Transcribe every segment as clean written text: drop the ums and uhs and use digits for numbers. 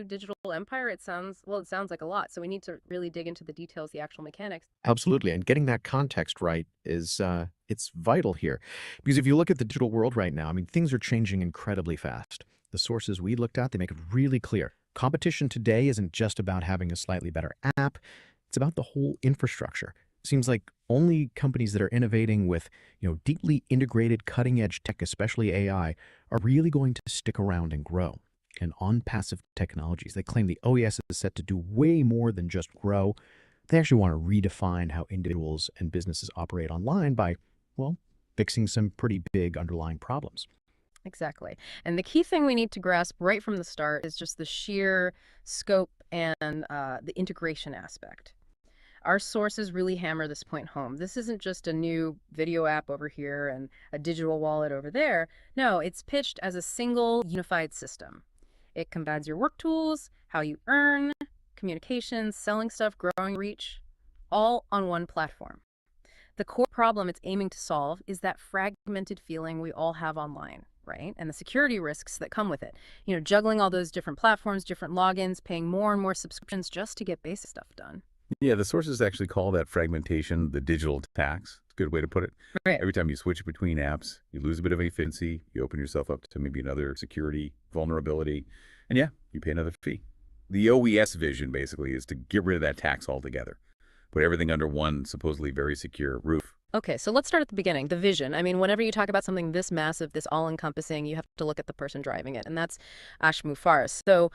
digital empire? Well, it sounds like a lot. So we need to really dig into the details, the actual mechanics. Absolutely, and getting that context right is it's vital here, because if you look at the digital world right now, I mean, things are changing incredibly fast. The sources we looked at, they make it really clear. Competition today isn't just about having a slightly better app; it's about the whole infrastructure. Seems like only companies that are innovating with, deeply integrated cutting-edge tech, especially AI, are really going to stick around and grow. And on passive technologies, they claim the OES is set to do way more than just grow. They actually want to redefine how individuals and businesses operate online by, well, fixing some pretty big underlying problems. Exactly. And the key thing we need to grasp right from the start is just the sheer scope and the integration aspect. Our sources really hammer this point home. This isn't just a new video app over here and a digital wallet over there. No, it's pitched as a single unified system. It combines your work tools, how you earn, communications, selling stuff, growing reach, all on one platform. The core problem it's aiming to solve is that fragmented feeling we all have online, right? And the security risks that come with it. Juggling all those different platforms, different logins, paying more and more subscriptions just to get basic stuff done. Yeah, the sources actually call that fragmentation the digital tax. It's a good way to put it. Right. Every time you switch between apps, you lose a bit of efficiency, you open yourself up to maybe another security vulnerability, and yeah, you pay another fee. The OES vision basically is to get rid of that tax altogether, put everything under one supposedly very secure roof. Okay, so let's start at the beginning, the vision. I mean, whenever you talk about something this massive, this all-encompassing, you have to look at the person driving it, and that's Mufareh. So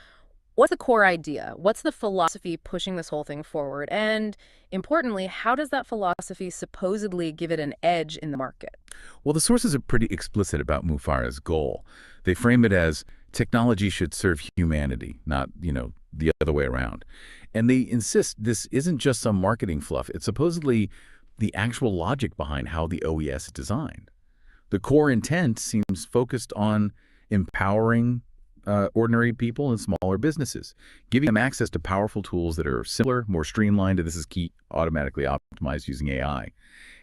what's the core idea? What's the philosophy pushing this whole thing forward? And importantly, how does that philosophy supposedly give it an edge in the market? Well, the sources are pretty explicit about Mufareh's goal. They frame it as technology should serve humanity, not, the other way around. And they insist this isn't just some marketing fluff. It's supposedly the actual logic behind how the OES is designed. The core intent seems focused on empowering ordinary people and smaller businesses, giving them access to powerful tools that are simpler, more streamlined, and this is key, automatically optimized using AI.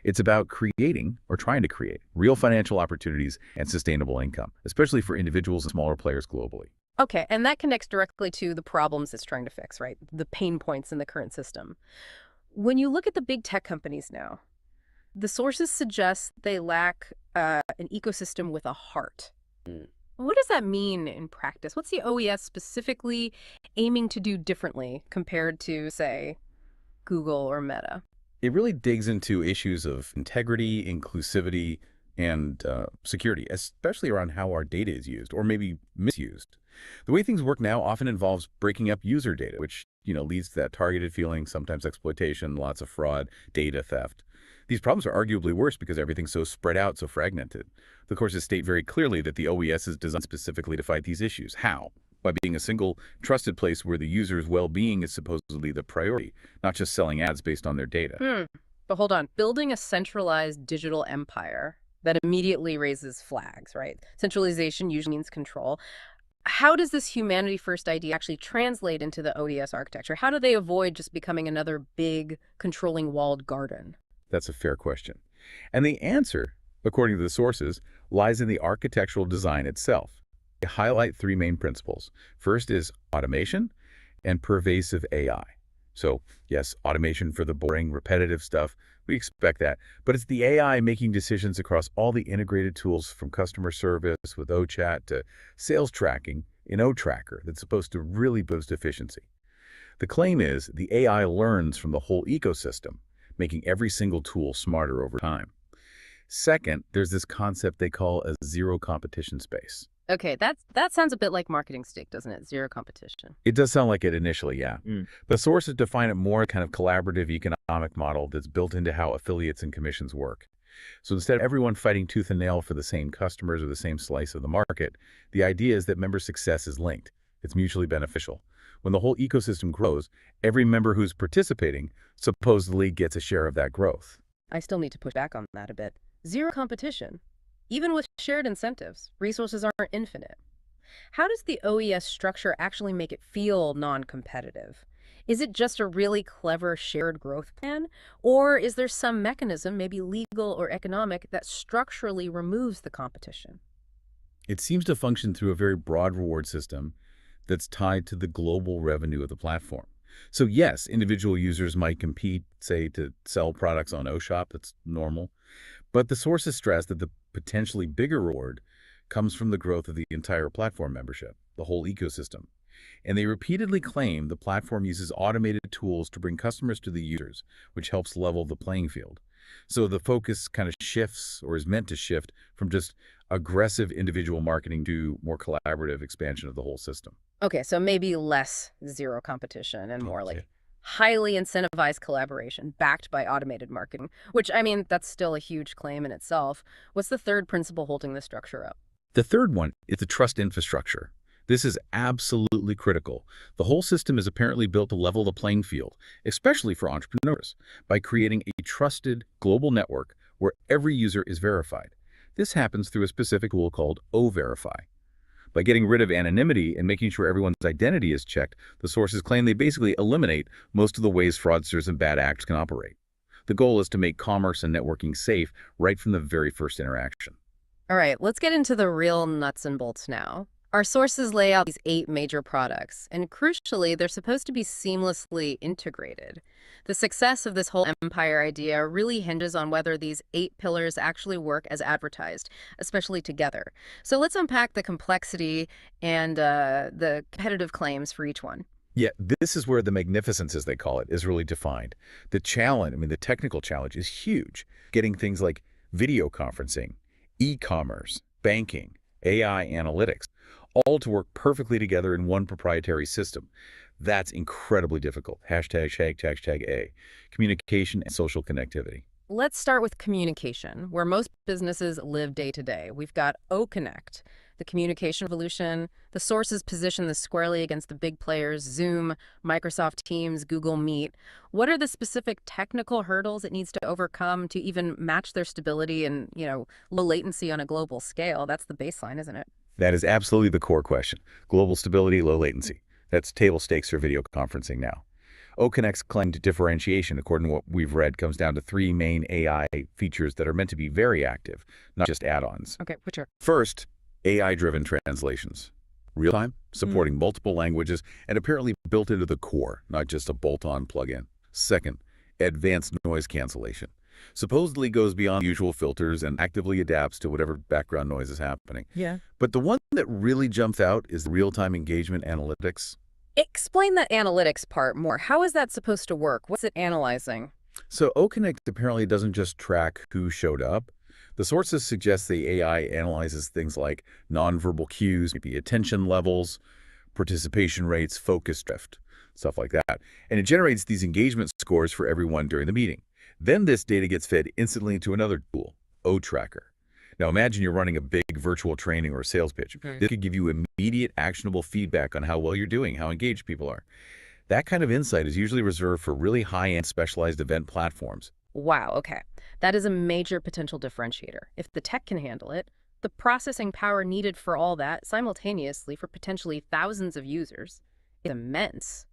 It's about creating, or trying to create, real financial opportunities and sustainable income, especially for individuals and smaller players globally. Okay, and that connects directly to the problems it's trying to fix, right? The pain points in the current system. When you look at the big tech companies now, the sources suggest they lack an ecosystem with a heart. What does that mean in practice? What's the OES specifically aiming to do differently compared to, say, Google or Meta? It really digs into issues of integrity, inclusivity, and security, especially around how our data is used or maybe misused. The way things work now often involves breaking up user data, which leads to that targeted feeling, sometimes exploitation, lots of fraud, data theft. These problems are arguably worse because everything's so spread out, so fragmented. The courses state very clearly that the OES is designed specifically to fight these issues. How? By being a single, trusted place where the user's well-being is supposedly the priority, not just selling ads based on their data. But hold on, building a centralized digital empire that immediately raises flags, right? Centralization usually means control. How does this humanity-first idea actually translate into the ODS architecture? How do they avoid just becoming another big, controlling walled garden? That's a fair question. And the answer, according to the sources, lies in the architectural design itself. They highlight three main principles. First is automation and pervasive AI. So yes, automation for the boring, repetitive stuff. We expect that. But it's the AI making decisions across all the integrated tools from customer service with OChat to sales tracking in OTracker that's supposed to really boost efficiency. The claim is the AI learns from the whole ecosystem, making every single tool smarter over time. Second, there's this concept they call a zero competition space. Okay, that sounds a bit like marketing stick, doesn't it? Zero competition. It does sound like it initially, yeah. The sources define it more kind of collaborative economic model that's built into how affiliates and commissions work. So instead of everyone fighting tooth and nail for the same customers or the same slice of the market, the idea is that member success is linked. It's mutually beneficial. When the whole ecosystem grows, every member who's participating supposedly gets a share of that growth. I still need to push back on that a bit. Zero competition. Even with shared incentives, resources aren't infinite. How does the OES structure actually make it feel non-competitive? Is it just a really clever shared growth plan? Or is there some mechanism, maybe legal or economic, that structurally removes the competition? It seems to function through a very broad reward system that's tied to the global revenue of the platform. So yes, individual users might compete, say, to sell products on OShop, that's normal. But the sources stress that the potentially bigger reward comes from the growth of the entire platform membership, the whole ecosystem. And they repeatedly claim the platform uses automated tools to bring customers to the users, which helps level the playing field. So the focus kind of shifts, or is meant to shift, from just aggressive individual marketing to more collaborative expansion of the whole system. Okay, so maybe less zero competition and more Yeah. like highly incentivized collaboration backed by automated marketing, which, I mean, that's still a huge claim in itself. What's the third principle holding the structure up? The third one is the trust infrastructure. This is absolutely critical. The whole system is apparently built to level the playing field, especially for entrepreneurs, by creating a trusted global network where every user is verified. This happens through a specific tool called O-Verify. By getting rid of anonymity and making sure everyone's identity is checked, the sources claim they basically eliminate most of the ways fraudsters and bad actors can operate. The goal is to make commerce and networking safe right from the very first interaction. All right, let's get into the real nuts and bolts now. Our sources lay out these 8 major products, and crucially, they're supposed to be seamlessly integrated. The success of this whole empire idea really hinges on whether these 8 pillars actually work as advertised, especially together. So let's unpack the complexity and the competitive claims for each one. Yeah, this is where the magnificence, as they call it, is really defined. The challenge, the technical challenge is huge. Getting things like video conferencing, e-commerce, banking, AI analytics, all to work perfectly together in one proprietary system. That's incredibly difficult. Hashtag A. Communication and social connectivity. Let's start with communication, where most businesses live day to day. We've got OConnect, the communication revolution. The sources position this squarely against the big players, Zoom, Microsoft Teams, Google Meet. What are the specific technical hurdles it needs to overcome to even match their stability and, low latency on a global scale? That's the baseline, isn't it? That is absolutely the core question. Global stability, low latency. That's table stakes for video conferencing now. OConnect's claim to differentiation, according to what we've read, comes down to 3 main AI features that are meant to be very active, not just add-ons. Okay, which are? First, AI-driven translations. Real-time, supporting multiple languages, and apparently built into the core, not just a bolt-on plugin. Second, advanced noise cancellation. Supposedly goes beyond usual filters and actively adapts to whatever background noise is happening. Yeah. But the one that really jumps out is real-time engagement analytics. Explain that analytics part more. How is that supposed to work? What's it analyzing? So OConnect apparently doesn't just track who showed up. The sources suggest the AI analyzes things like nonverbal cues, maybe attention levels, participation rates, focus drift, stuff like that. And it generates these engagement scores for everyone during the meeting. Then this data gets fed instantly into another tool, O-Tracker. Now imagine you're running a big virtual training or a sales pitch. Okay. This could give you immediate actionable feedback on how well you're doing, how engaged people are. That kind of insight is usually reserved for really high-end specialized event platforms. Wow, okay. That is a major potential differentiator. If the tech can handle it, the processing power needed for all that simultaneously for potentially thousands of users is immense.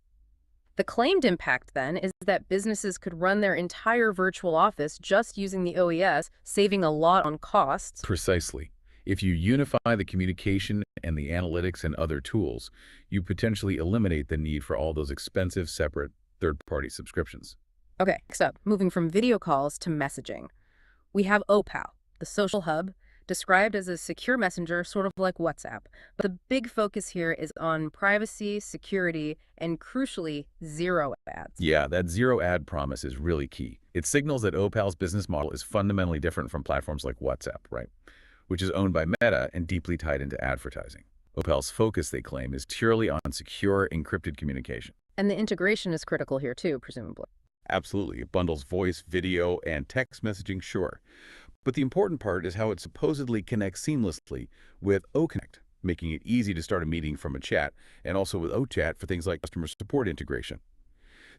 The claimed impact, then, is that businesses could run their entire virtual office just using the OES, saving a lot on costs. Precisely. If you unify the communication and the analytics and other tools, you potentially eliminate the need for all those expensive, separate, third-party subscriptions. Okay, next up, moving from video calls to messaging. We have OPAL, the social hub, described as a secure messenger, sort of like WhatsApp. But the big focus here is on privacy, security, and crucially, zero ads. Yeah, that zero ad promise is really key. It signals that Opal's business model is fundamentally different from platforms like WhatsApp, right? Which is owned by Meta and deeply tied into advertising. Opal's focus, they claim, is purely on secure, encrypted communication. And the integration is critical here too, presumably. Absolutely. It bundles voice, video, and text messaging, sure. But the important part is how it supposedly connects seamlessly with OConnect, making it easy to start a meeting from a chat, and also with OChat for things like customer support integration.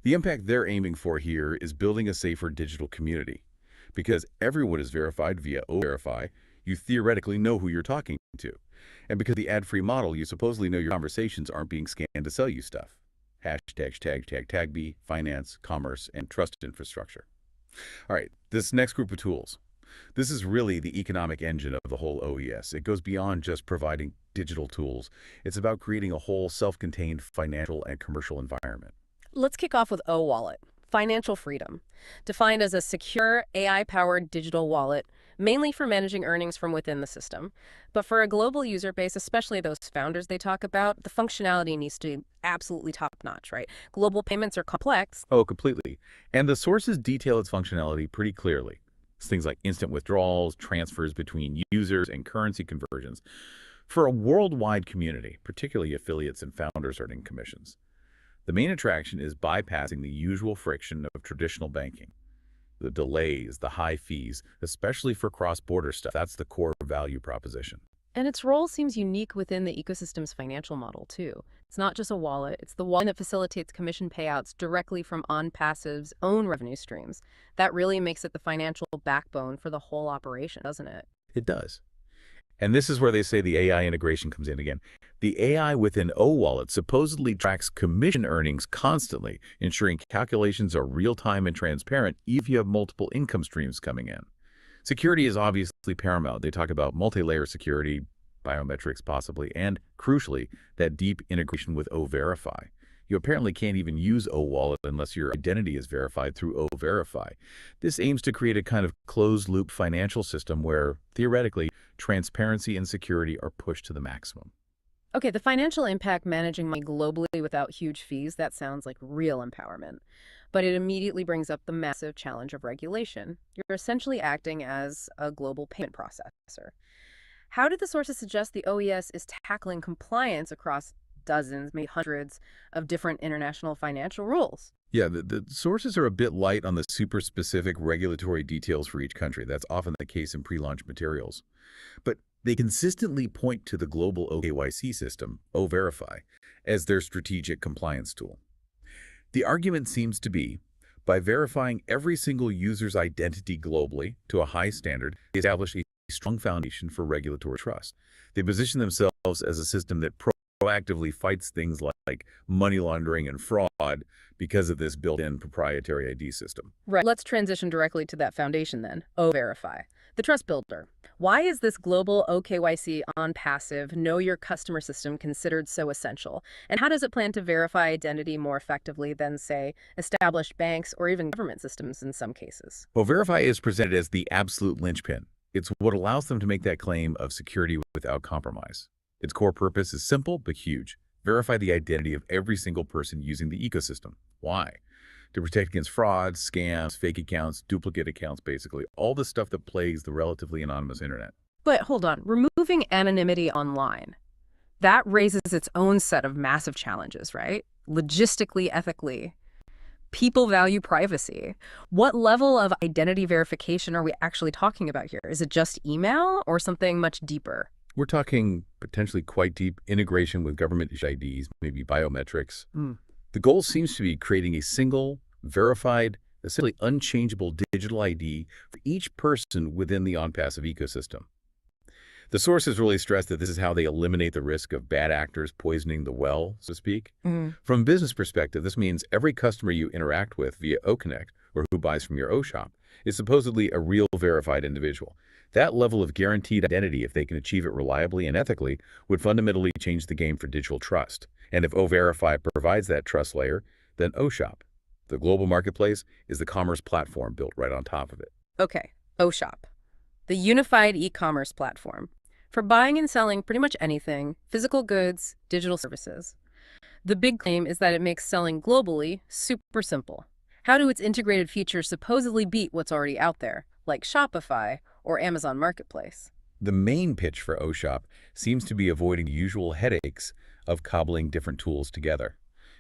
The impact they're aiming for here is building a safer digital community. Because everyone is verified via O-Verify, you theoretically know who you're talking to. And because the ad-free model, you supposedly know your conversations aren't being scanned to sell you stuff. #TagB, finance, commerce, and trust infrastructure. All right, this next group of tools. This is really the economic engine of the whole OES. It goes beyond just providing digital tools. It's about creating a whole self-contained financial and commercial environment. Let's kick off with O-Wallet, financial freedom, defined as a secure AI-powered digital wallet, mainly for managing earnings from within the system. But for a global user base, especially those founders they talk about, the functionality needs to be absolutely top-notch, right? Global payments are complex. Oh, completely. And the sources detail its functionality pretty clearly. It's things like instant withdrawals, transfers between users, and currency conversions. For a worldwide community, particularly affiliates and founders earning commissions, the main attraction is bypassing the usual friction of traditional banking. The delays, the high fees, especially for cross-border stuff, that's the core value proposition. And its role seems unique within the ecosystem's financial model, too. It's not just a wallet, it's the one that facilitates commission payouts directly from OnPassive's own revenue streams. That really makes it the financial backbone for the whole operation, doesn't it? It does. And this is where they say the AI integration comes in again. The AI within O-Wallet supposedly tracks commission earnings constantly, ensuring calculations are real-time and transparent even if you have multiple income streams coming in. Security is obviously paramount. They talk about multi-layer security, biometrics possibly, and, crucially, that deep integration with O-Verify. You apparently can't even use O-Wallet unless your identity is verified through O-Verify. This aims to create a kind of closed-loop financial system where, theoretically, transparency and security are pushed to the maximum. Okay, the financial impact managing money globally without huge fees, that sounds like real empowerment. But it immediately brings up the massive challenge of regulation. You're essentially acting as a global payment processor. How did the sources suggest the OES is tackling compliance across dozens, maybe hundreds of different international financial rules? Yeah, the sources are a bit light on the super specific regulatory details for each country. That's often the case in pre-launch materials. But they consistently point to the global OKYC system, O-Verify, as their strategic compliance tool. The argument seems to be, by verifying every single user's identity globally to a high standard, they establish a strong foundation for regulatory trust. They position themselves as a system that proactively fights things like money laundering and fraud because of this built-in proprietary ID system. Right. Let's transition directly to that foundation then, O-Verify, the trust builder. Why is this global OKYC on-passive, know your customer system considered so essential? And how does it plan to verify identity more effectively than, say, established banks or even government systems in some cases? Well, Verify is presented as the absolute linchpin. It's what allows them to make that claim of security without compromise. Its core purpose is simple but huge. Verify the identity of every single person using the ecosystem. Why? To protect against fraud, scams, fake accounts, duplicate accounts, basically. All the stuff that plagues the relatively anonymous internet. But hold on, removing anonymity online, that raises its own set of massive challenges, right? Logistically, ethically. People value privacy. What level of identity verification are we actually talking about here? Is it just email or something much deeper? We're talking potentially quite deep integration with government IDs, maybe biometrics. The goal seems to be creating a single, verified, essentially unchangeable digital ID for each person within the OnPassive ecosystem. The sources really stress that this is how they eliminate the risk of bad actors poisoning the well, so to speak. From a business perspective, this means every customer you interact with via OConnect or who buys from your O-Shop is supposedly a real verified individual. That level of guaranteed identity, if they can achieve it reliably and ethically, would fundamentally change the game for digital trust. And if O-Verify provides that trust layer, then O-Shop, the global marketplace, is the commerce platform built right on top of it. Okay, O-Shop, the unified e-commerce platform for buying and selling pretty much anything, physical goods, digital services. The big claim is that it makes selling globally super simple. How do its integrated features supposedly beat what's already out there, like Shopify or Amazon Marketplace? The main pitch for O-Shop seems to be avoiding the usual headaches of cobbling different tools together.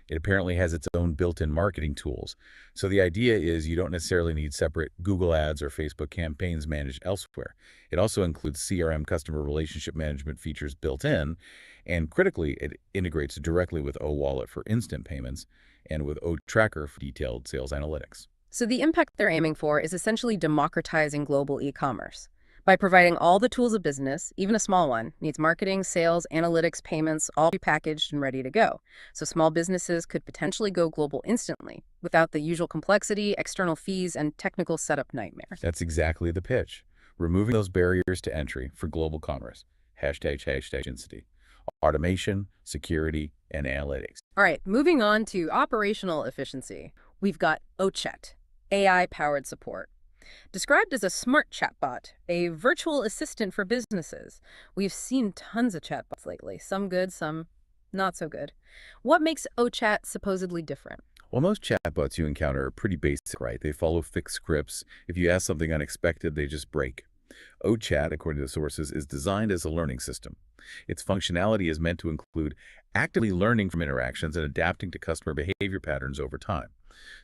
It apparently has its own built-in marketing tools. So the idea is you don't necessarily need separate Google Ads or Facebook campaigns managed elsewhere. It also includes CRM customer relationship management features built in, and critically, it integrates directly with O-Wallet for instant payments and with O-Tracker for detailed sales analytics. So the impact they're aiming for is essentially democratizing global e-commerce. By providing all the tools a business, even a small one, needs marketing, sales, analytics, payments, all prepackaged and ready to go. So small businesses could potentially go global instantly, without the usual complexity, external fees, and technical setup nightmares. That's exactly the pitch. removing those barriers to entry for global commerce. Hashtag density. Automation, security, and analytics. All right, moving on to operational efficiency. We've got OChat, AI-powered support. Described as a smart chatbot, a virtual assistant for businesses. We've seen tons of chatbots lately, some good, some not so good. What makes OChat supposedly different? Well, most chatbots you encounter are pretty basic, right? They follow fixed scripts. If you ask something unexpected, they just break. OChat, according to the sources, is designed as a learning system. Its functionality is meant to include actively learning from interactions and adapting to customer behavior patterns over time.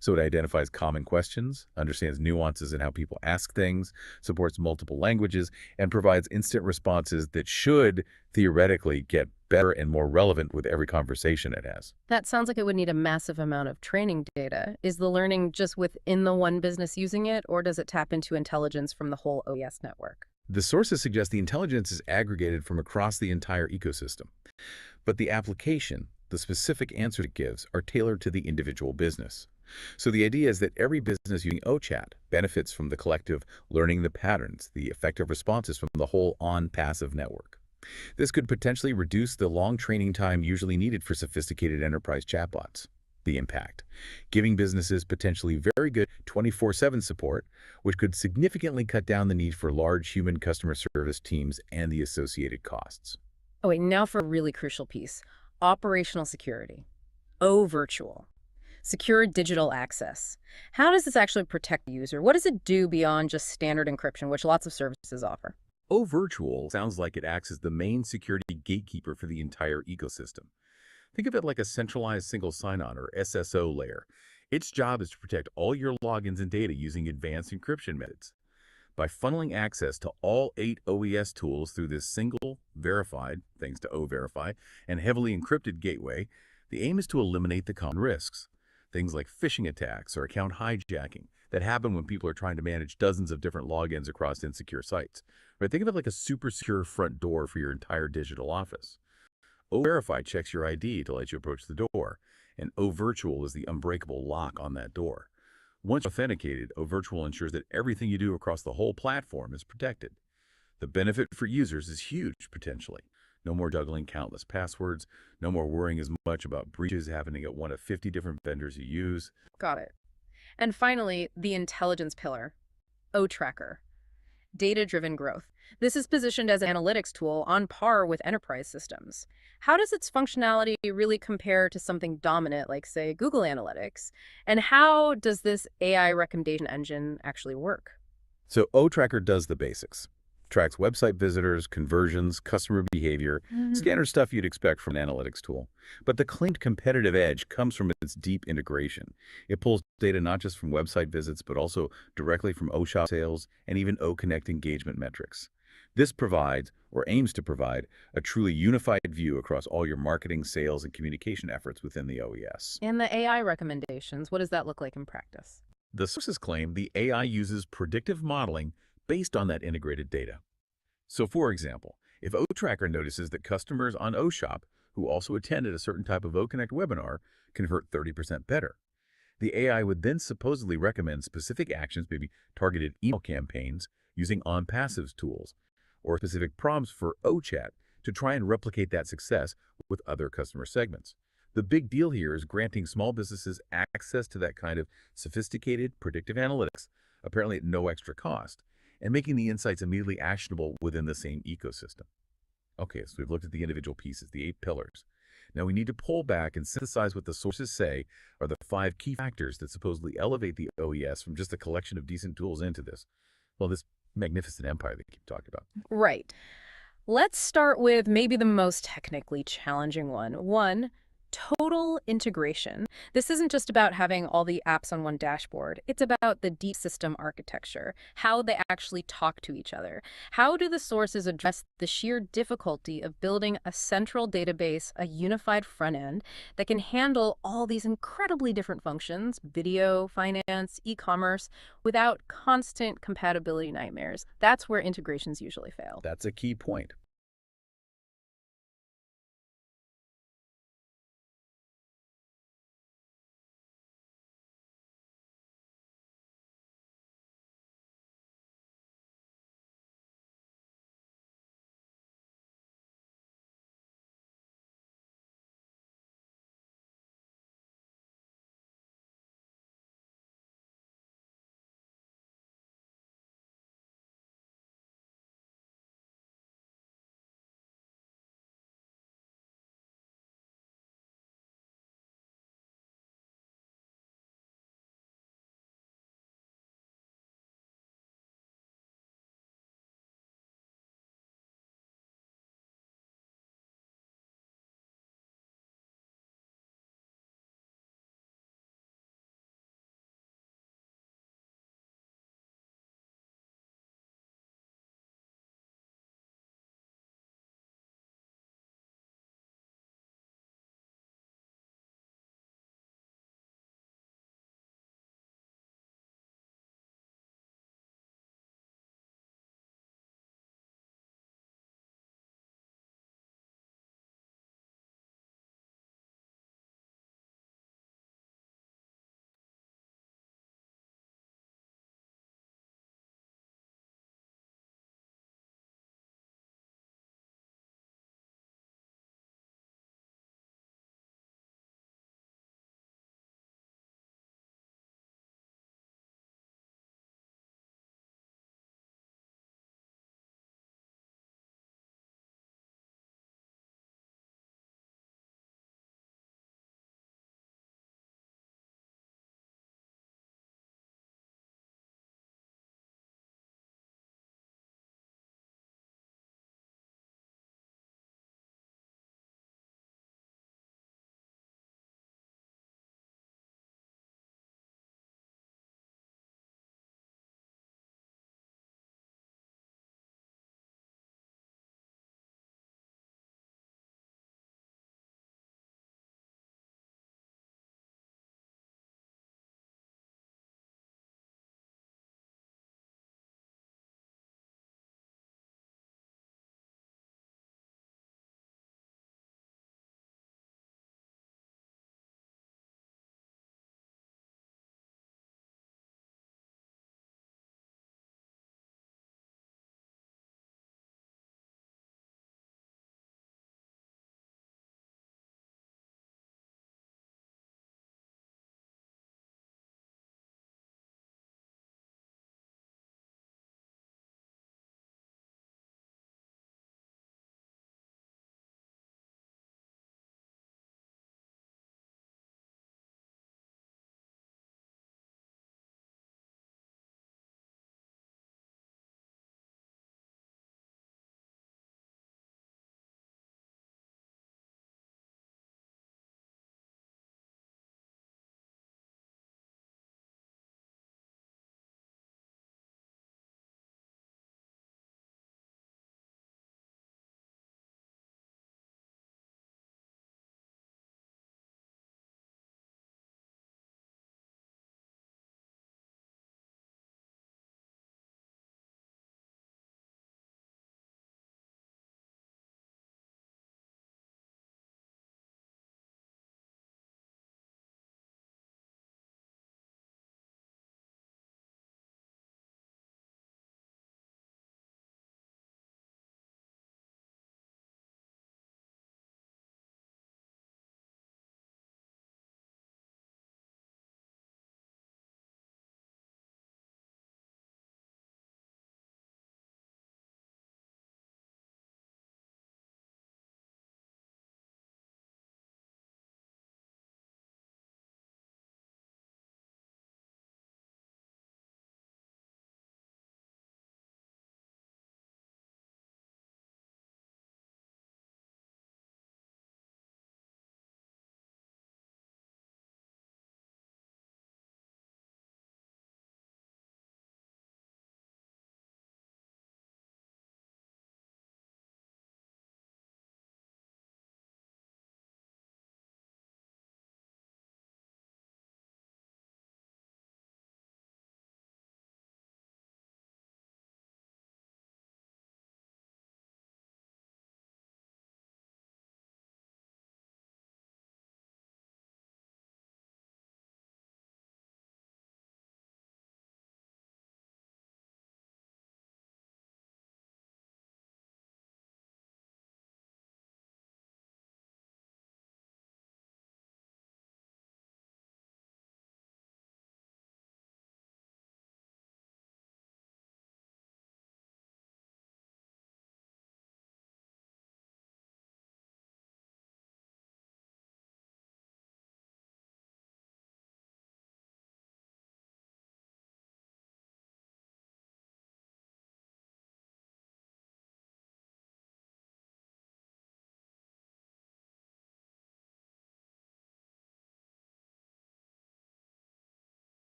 So it identifies common questions, understands nuances in how people ask things, supports multiple languages, and provides instant responses that should theoretically get better and more relevant with every conversation it has. That sounds like it would need a massive amount of training data. Is the learning just within the one business using it, or does it tap into intelligence from the whole OES network? The sources suggest the intelligence is aggregated from across the entire ecosystem, but the application, the specific answer it gives, are tailored to the individual business. So the idea is that every business using OChat benefits from the collective learning the patterns, the effective responses from the whole on-passive network. This could potentially reduce the long training time usually needed for sophisticated enterprise chatbots. The impact: giving businesses potentially very good 24/7 support, which could significantly cut down the need for large human customer service teams and the associated costs. Oh, wait, now for a really crucial piece. Operational security. Virtual. Secure digital access. How does this actually protect the user? What does it do beyond just standard encryption, which lots of services offer? Virtual sounds like it acts as the main security gatekeeper for the entire ecosystem. Think of it like a centralized single sign-on or SSO layer. Its job is to protect all your logins and data using advanced encryption methods. By funneling access to all 8 OES tools through this single, verified, thanks to O-Verify, and heavily encrypted gateway, the aim is to eliminate the common risks. Things like phishing attacks or account hijacking that happen when people are trying to manage dozens of different logins across insecure sites. Right? Think of it like a super secure front door for your entire digital office. O-Verify checks your ID to let you approach the door, and O-Virtual is the unbreakable lock on that door. Once authenticated, O-Virtual ensures that everything you do across the whole platform is protected. The benefit for users is huge, potentially. No more juggling countless passwords, no more worrying as much about breaches happening at one of 50 different vendors you use. Got it. And finally, the intelligence pillar, O-Tracker. Data-driven growth. This is positioned as an analytics tool on par with enterprise systems. How does its functionality really compare to something dominant like, say, Google Analytics? And how does this AI recommendation engine actually work? So O-Tracker does the basics. Tracks website visitors, conversions, customer behavior, standard stuff you'd expect from an analytics tool. But the claimed competitive edge comes from its deep integration. It pulls data not just from website visits, but also directly from O-Shop sales and even O-Connect engagement metrics. This provides, or aims to provide, a truly unified view across all your marketing, sales, and communication efforts within the OES. And the AI recommendations, what does that look like in practice? The sources claim the AI uses predictive modeling based on that integrated data. So for example, if O-Tracker notices that customers on O-Shop who also attended a certain type of O-Connect webinar convert 30% better, the AI would then supposedly recommend specific actions, maybe targeted email campaigns using on-passives tools, or specific prompts for O-Chat to try and replicate that success with other customer segments. The big deal here is granting small businesses access to that kind of sophisticated predictive analytics, apparently at no extra cost, and making the insights immediately actionable within the same ecosystem. Okay, so we've looked at the individual pieces, the 8 pillars. Now we need to pull back and synthesize what the sources say are the 5 key factors that supposedly elevate the OES from just a collection of decent tools into this magnificent empire they keep talking about. Right. Let's start with maybe the most technically challenging one. One, total integration. This isn't just about having all the apps on one dashboard. It's about the deep system architecture, how they actually talk to each other. How do the sources address the sheer difficulty of building a central database, a unified front end that can handle all these incredibly different functions, video, finance, e-commerce, without constant compatibility nightmares? That's where integrations usually fail. That's a key point.